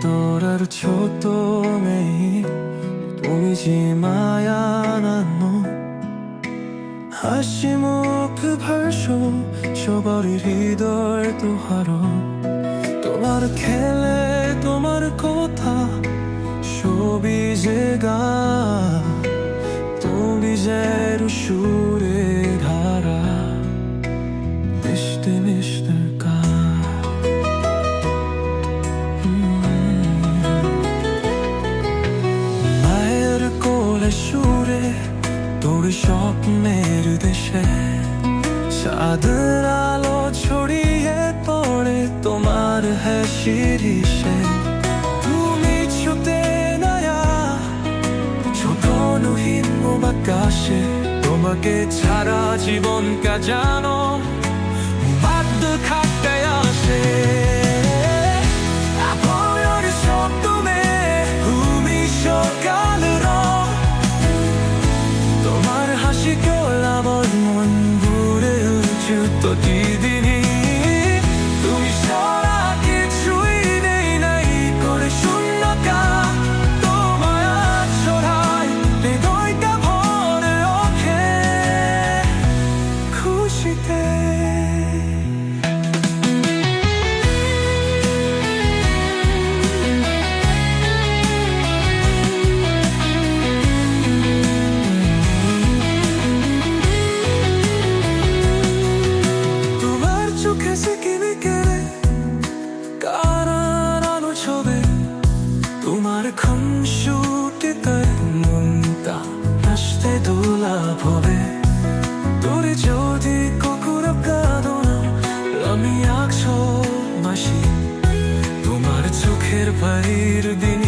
তোর আর ছোট মেয়ে, তুমি যে মায়া নানো হাসি মুখ ভাসো সবারই হৃদয় তোহারো। তোমার খেলে তোমার কথা সবই যে গা, তুমি যে সুরে ধারা মিশতে মিশতে কা। মায়ের কোলে সুরে তোর স্বপ্নের দেশে চাঁদের আলো ছড়িয়ে পড়ে তোমার হাসির সে। তুমি ছুটে নয়া ছোট নহিন আকাশে, তোমাকে ছাড়া জীবন কা জানো বাদ খাটতে আসে। আপনের স্বপ্নে তুমি সকালের তোমার হাসি গোলাবর মন ঘুরে উচ্চুত দিদিনি। তুমি সারা কিছুই নেই নাই করে শূন্যতা, তোমায় ছড়াই হৃদয়টা ভরে ওঠে খুশিতে। চোখে সিকিমি কেড়ে কারার আলো ছবে, তোমার খুনসুটি তাই মনটা হাসতে দোলাভ হবে। তোরে যদি কখনো কাঁদো না আমি 100 মাসি, তোমার চোখের বাইর দিন